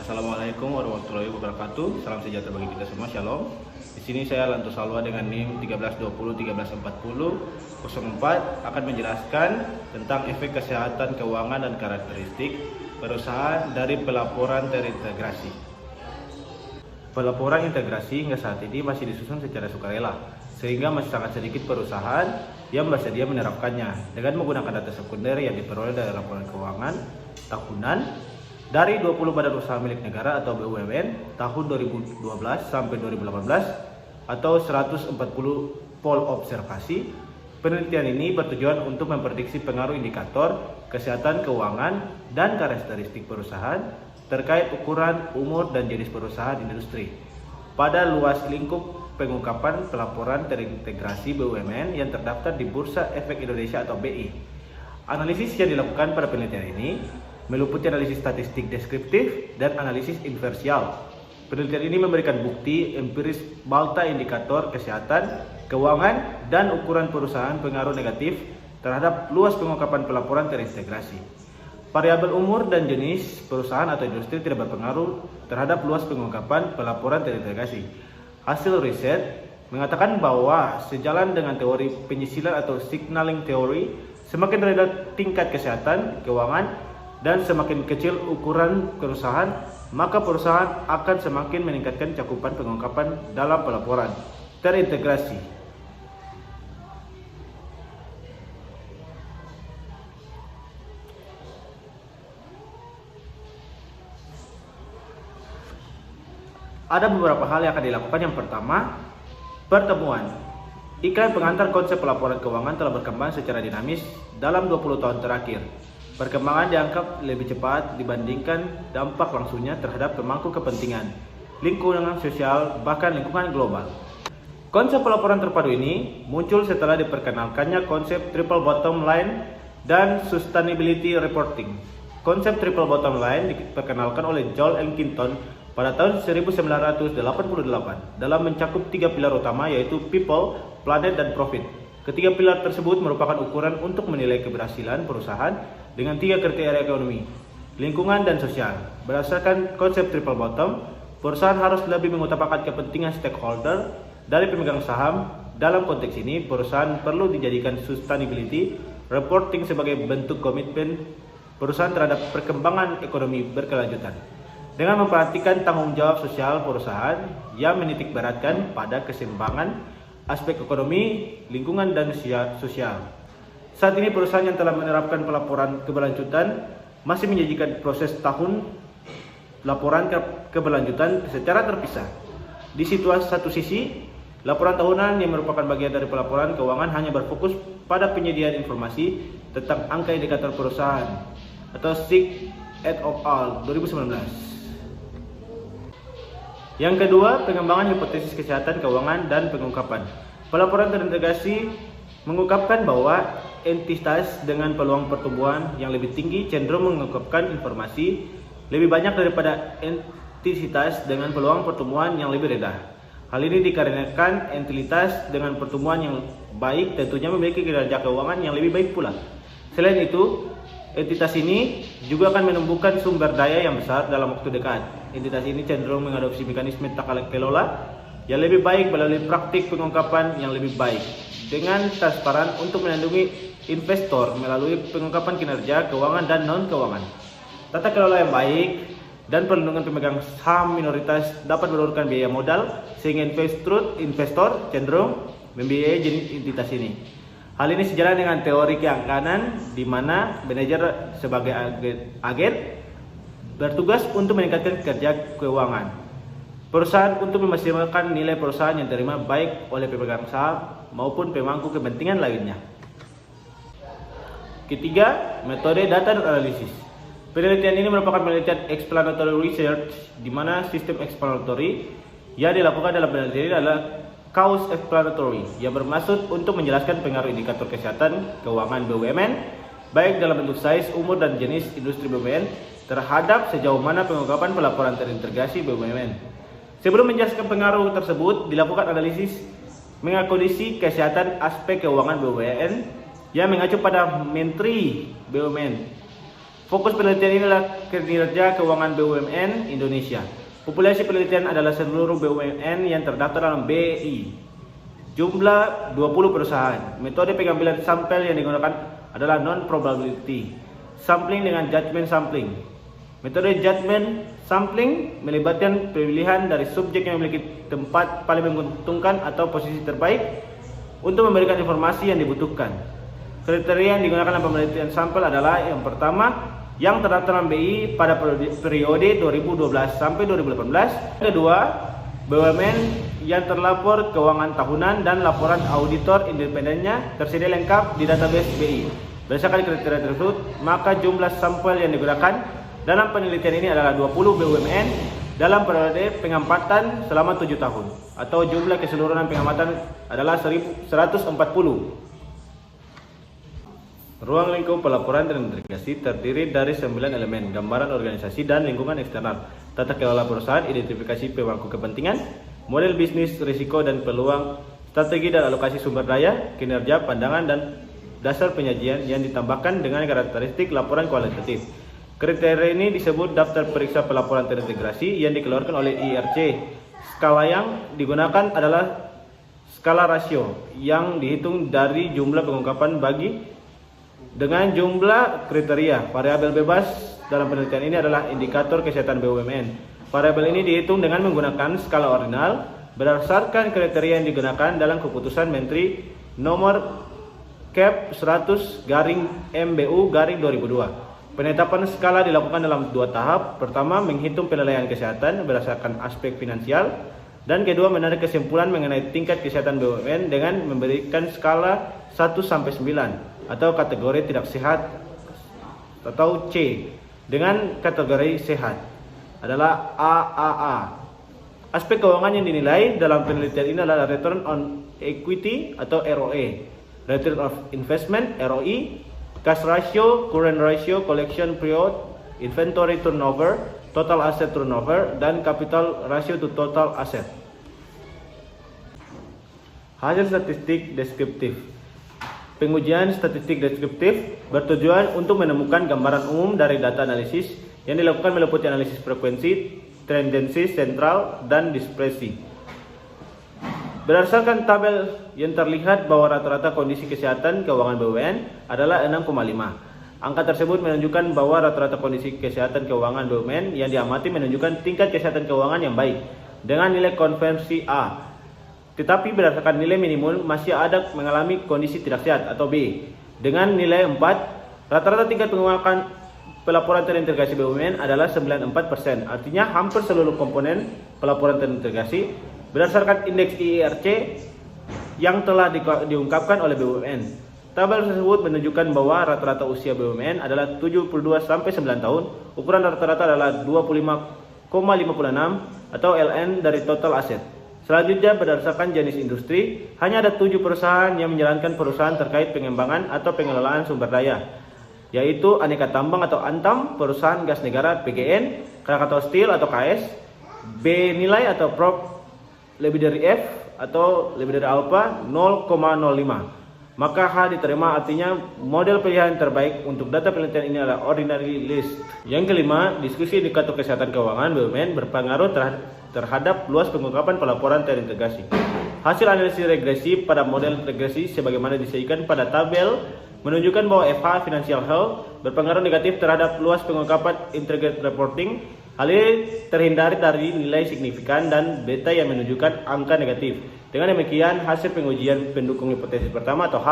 Assalamualaikum warahmatullahi wabarakatuh. Salam sejahtera bagi kita semua. Shalom. Di sini saya Lanto Salwa dengan NIM 1320 1340 04 akan menjelaskan tentang efek kesehatan keuangan dan karakteristik perusahaan dari pelaporan terintegrasi. Pelaporan integrasi hingga saat ini masih disusun secara sukarela, sehingga masih sangat sedikit perusahaan yang bersedia menerapkannya dengan menggunakan data sekunder yang diperoleh dari laporan keuangan tahunan dari 20 badan usaha milik negara atau BUMN tahun 2012 sampai 2018 atau 140 pol observasi. Penelitian ini bertujuan untuk memprediksi pengaruh indikator kesehatan keuangan dan karakteristik perusahaan terkait ukuran, umur, dan jenis perusahaan industri pada luas lingkup pengungkapan pelaporan terintegrasi BUMN yang terdaftar di Bursa Efek Indonesia atau BI. Analisis yang dilakukan pada penelitian ini meliputi analisis statistik deskriptif dan analisis inversial. Penelitian ini memberikan bukti empiris balta indikator kesehatan, keuangan, dan ukuran perusahaan pengaruh negatif terhadap luas pengungkapan pelaporan terintegrasi. Variabel umur dan jenis perusahaan atau industri tidak berpengaruh terhadap luas pengungkapan pelaporan terintegrasi. Hasil riset mengatakan bahwa sejalan dengan teori penyisilan atau signaling theory, semakin rendah tingkat kesehatan, keuangan, dan semakin kecil ukuran perusahaan, maka perusahaan akan semakin meningkatkan cakupan pengungkapan dalam pelaporan terintegrasi. Ada beberapa hal yang akan dilakukan. Yang pertama, pertemuan. Iklan pengantar konsep pelaporan keuangan telah berkembang secara dinamis dalam 20 tahun terakhir. Perkembangan dianggap lebih cepat dibandingkan dampak langsungnya terhadap pemangku kepentingan, lingkungan sosial, bahkan lingkungan global. Konsep pelaporan terpadu ini muncul setelah diperkenalkannya konsep triple bottom line dan sustainability reporting. Konsep triple bottom line diperkenalkan oleh Joel Elkington pada tahun 1988 dalam mencakup 3 pilar utama, yaitu people, planet, dan profit. Ketiga pilar tersebut merupakan ukuran untuk menilai keberhasilan perusahaan dengan 3 kriteria ekonomi, lingkungan, dan sosial. Berdasarkan konsep triple bottom, perusahaan harus lebih mengutamakan kepentingan stakeholder dari pemegang saham. Dalam konteks ini, perusahaan perlu dijadikan sustainability reporting sebagai bentuk komitmen perusahaan terhadap perkembangan ekonomi berkelanjutan, dengan memperhatikan tanggung jawab sosial perusahaan yang menitikberatkan pada keseimbangan aspek ekonomi, lingkungan, dan sosial. Saat ini perusahaan yang telah menerapkan pelaporan keberlanjutan masih menyajikan proses tahun laporan keberlanjutan secara terpisah. Di satu sisi, laporan tahunan yang merupakan bagian dari pelaporan keuangan hanya berfokus pada penyediaan informasi tentang angka indikator perusahaan atau SIG et al. 2019. Yang kedua, pengembangan hipotesis kesehatan keuangan dan pengungkapan. Pelaporan terintegrasi mengungkapkan bahwa entitas dengan peluang pertumbuhan yang lebih tinggi cenderung mengungkapkan informasi lebih banyak daripada entitas dengan peluang pertumbuhan yang lebih rendah. Hal ini dikarenakan entitas dengan pertumbuhan yang baik tentunya memiliki kinerja keuangan yang lebih baik pula. Selain itu, entitas ini juga akan menumbuhkan sumber daya yang besar dalam waktu dekat. Entitas ini cenderung mengadopsi mekanisme tata kelola yang lebih baik melalui praktik pengungkapan yang lebih baik dengan transparan untuk melindungi investor melalui pengungkapan kinerja keuangan dan non-keuangan. Tata kelola yang baik dan perlindungan pemegang saham minoritas dapat menurunkan biaya modal sehingga investor cenderung membiayai jenis entitas ini. Hal ini sejalan dengan teori keangganan di mana manajer sebagai agen bertugas untuk meningkatkan kerja keuangan perusahaan untuk memaksimalkan nilai perusahaan yang diterima baik oleh pemegang saham maupun pemangku kepentingan lainnya. Ketiga, metode data dan analisis. Penelitian ini merupakan penelitian explanatory research di mana sistem explanatory yang dilakukan dalam penelitian ini adalah cause explanatory yang bermaksud untuk menjelaskan pengaruh indikator kesehatan keuangan BUMN baik dalam bentuk size, umur, dan jenis industri BUMN terhadap sejauh mana pengungkapan pelaporan terintegrasi BUMN. Sebelum menjelaskan pengaruh tersebut, dilakukan analisis mengakomodasi kesehatan aspek keuangan BUMN yang mengacu pada Menteri BUMN Fokus penelitian ini adalah kinerja keuangan BUMN Indonesia. Populasi penelitian adalah seluruh BUMN yang terdaftar dalam BI. Jumlah 20 perusahaan. Metode pengambilan sampel yang digunakan adalah non-probability sampling dengan judgment sampling. Metode judgment sampling melibatkan pemilihan dari subjek yang memiliki tempat paling menguntungkan atau posisi terbaik untuk memberikan informasi yang dibutuhkan. Kriteria yang digunakan dalam penelitian sampel adalah yang pertama, yang terdaftar dalam BI pada periode 2012 sampai 2018. Kedua, BUMN yang terlapor keuangan tahunan dan laporan auditor independennya tersedia lengkap di database BI. Berdasarkan kriteria tersebut, maka jumlah sampel yang digunakan dalam penelitian ini adalah 20 BUMN dalam periode pengamatan selama 7 tahun, atau jumlah keseluruhan pengamatan adalah 140. Ruang lingkup pelaporan dan integrasi terdiri dari 9 elemen: gambaran organisasi dan lingkungan eksternal, tata kelola perusahaan, identifikasi pemangku kepentingan, model bisnis, risiko dan peluang, strategi dan alokasi sumber daya, kinerja, pandangan, dan dasar penyajian yang ditambahkan dengan karakteristik laporan kualitatif. Kriteria ini disebut daftar periksa pelaporan terintegrasi yang dikeluarkan oleh IRC. Skala yang digunakan adalah skala rasio yang dihitung dari jumlah pengungkapan bagi dengan jumlah kriteria. Variabel bebas dalam penelitian ini adalah indikator kesehatan BUMN. Variabel ini dihitung dengan menggunakan skala ordinal berdasarkan kriteria yang digunakan dalam keputusan Menteri nomor Cap 100/MBU/2002. Penetapan skala dilakukan dalam 2 tahap. Pertama, menghitung penilaian kesehatan berdasarkan aspek finansial, dan kedua, menarik kesimpulan mengenai tingkat kesehatan BUMN dengan memberikan skala 1-9 atau kategori tidak sehat atau C, dengan kategori sehat adalah AAA. Aspek keuangan yang dinilai dalam penelitian ini adalah return on equity atau ROE, return of investment ROI, cash ratio, current ratio, collection period, inventory turnover, total asset turnover, dan capital ratio to total asset. Hasil statistik deskriptif. Pengujian statistik deskriptif bertujuan untuk menemukan gambaran umum dari data analisis yang dilakukan meliputi analisis frekuensi, tendensi sentral, dan dispersi. Berdasarkan tabel yang terlihat bahwa rata-rata kondisi kesehatan keuangan BUMN adalah 6,5. Angka tersebut menunjukkan bahwa rata-rata kondisi kesehatan keuangan BUMN yang diamati menunjukkan tingkat kesehatan keuangan yang baik dengan nilai konversi A. Tetapi berdasarkan nilai minimum masih ada mengalami kondisi tidak sehat atau B. Dengan nilai 4, rata-rata tingkat penguakan pelaporan terintegrasi BUMN adalah 94%. Artinya hampir seluruh komponen pelaporan terintegrasi berdasarkan indeks IRC yang telah diungkapkan oleh BUMN. Tabel tersebut menunjukkan bahwa rata-rata usia BUMN adalah 72-9 tahun. Ukuran rata-rata adalah 25,56 atau LN dari total aset. Selanjutnya, berdasarkan jenis industri, hanya ada 7 perusahaan yang menjalankan perusahaan terkait pengembangan atau pengelolaan sumber daya, yaitu Aneka Tambang atau Antam, Perusahaan Gas Negara PGN, Krakatau Steel atau KS, B nilai atau prop lebih dari F atau lebih dari alpha 0,05. Maka H diterima, artinya model pilihan terbaik untuk data penelitian ini adalah ordinary list. Yang kelima, diskusi indikator kesehatan keuangan BUMN berpengaruh terhadap luas pengungkapan pelaporan terintegrasi. Hasil analisis regresi pada model regresi sebagaimana disajikan pada tabel menunjukkan bahwa FH Financial Health berpengaruh negatif terhadap luas pengungkapan integrated reporting. Hal ini terhindari dari nilai signifikan dan beta yang menunjukkan angka negatif. Dengan demikian, hasil pengujian pendukung hipotesis pertama atau H,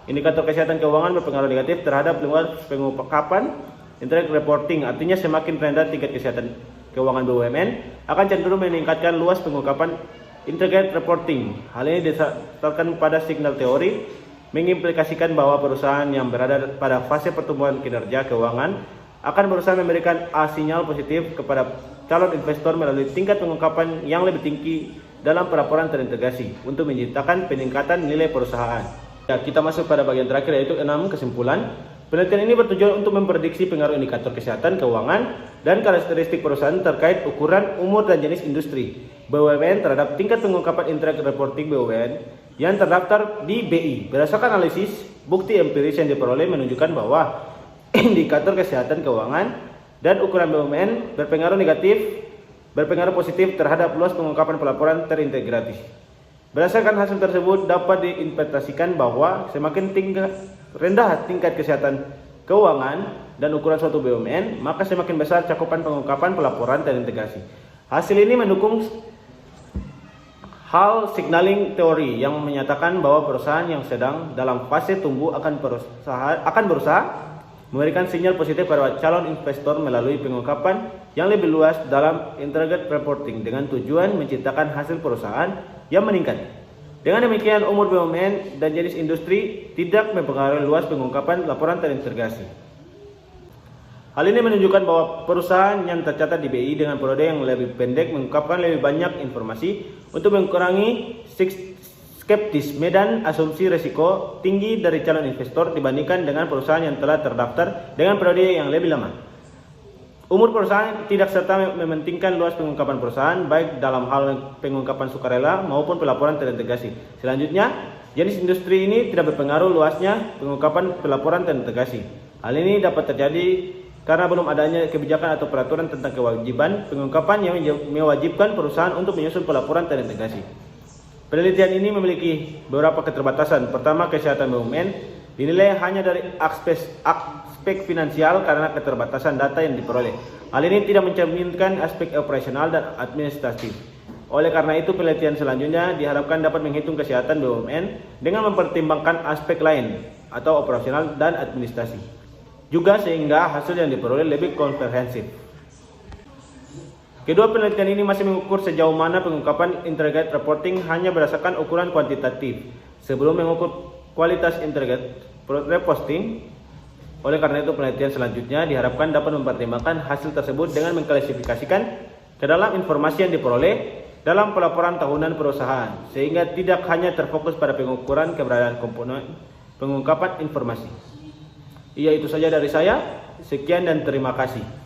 indikator kesehatan keuangan berpengaruh negatif terhadap luas pengungkapan integrated reporting. Artinya semakin rendah tingkat kesehatan keuangan BUMN akan cenderung meningkatkan luas pengungkapan integrated reporting. Hal ini didasarkan pada signal teori, mengimplikasikan bahwa perusahaan yang berada pada fase pertumbuhan kinerja keuangan akan berusaha memberikan sinyal positif kepada calon investor melalui tingkat pengungkapan yang lebih tinggi dalam pelaporan terintegrasi untuk menciptakan peningkatan nilai perusahaan. Ya, kita masuk pada bagian terakhir, yaitu 6 kesimpulan. Penelitian ini bertujuan untuk memprediksi pengaruh indikator kesehatan keuangan dan karakteristik perusahaan terkait ukuran, umur, dan jenis industri BUMN terhadap tingkat pengungkapan integrated reporting BUMN yang terdaftar di BI. Berdasarkan analisis, bukti empiris yang diperoleh menunjukkan bahwa indikator kesehatan keuangan dan ukuran BUMN berpengaruh positif terhadap luas pengungkapan pelaporan terintegrasi. Berdasarkan hasil tersebut dapat diinterpretasikan bahwa semakin rendah tingkat kesehatan keuangan dan ukuran suatu BUMN, maka semakin besar cakupan pengungkapan pelaporan terintegrasi. Hasil ini mendukung hal signaling teori yang menyatakan bahwa perusahaan yang sedang dalam fase tumbuh akan berusaha memberikan sinyal positif kepada calon investor melalui pengungkapan yang lebih luas dalam integrated reporting dengan tujuan menciptakan hasil perusahaan yang meningkat. Dengan demikian, umur BUMN dan jenis industri tidak mempengaruhi luas pengungkapan laporan terintegrasi. Hal ini menunjukkan bahwa perusahaan yang tercatat di BI dengan periode yang lebih pendek mengungkapkan lebih banyak informasi untuk mengurangi skeptisisme dan asumsi risiko tinggi dari calon investor dibandingkan dengan perusahaan yang telah terdaftar dengan periode yang lebih lama. Umur perusahaan tidak serta mementingkan luas pengungkapan perusahaan baik dalam hal pengungkapan sukarela maupun pelaporan terintegrasi. Selanjutnya, jenis industri ini tidak berpengaruh luasnya pengungkapan pelaporan terintegrasi. Hal ini dapat terjadi karena belum adanya kebijakan atau peraturan tentang kewajiban pengungkapan yang mewajibkan perusahaan untuk menyusun pelaporan terintegrasi. Penelitian ini memiliki beberapa keterbatasan. Pertama, kesehatan BUMN dinilai hanya dari aspek finansial karena keterbatasan data yang diperoleh. Hal ini tidak mencerminkan aspek operasional dan administratif. Oleh karena itu, penelitian selanjutnya diharapkan dapat menghitung kesehatan BUMN dengan mempertimbangkan aspek lain atau operasional dan administrasi, juga sehingga hasil yang diperoleh lebih komprehensif. Kedua penelitian ini masih mengukur sejauh mana pengungkapan integrated reporting hanya berdasarkan ukuran kuantitatif sebelum mengukur kualitas integrated reporting. Oleh karena itu, penelitian selanjutnya diharapkan dapat mempertimbangkan hasil tersebut dengan mengklasifikasikan ke dalam informasi yang diperoleh dalam pelaporan tahunan perusahaan, sehingga tidak hanya terfokus pada pengukuran keberadaan komponen pengungkapan informasi. Itu saja dari saya. Sekian dan terima kasih.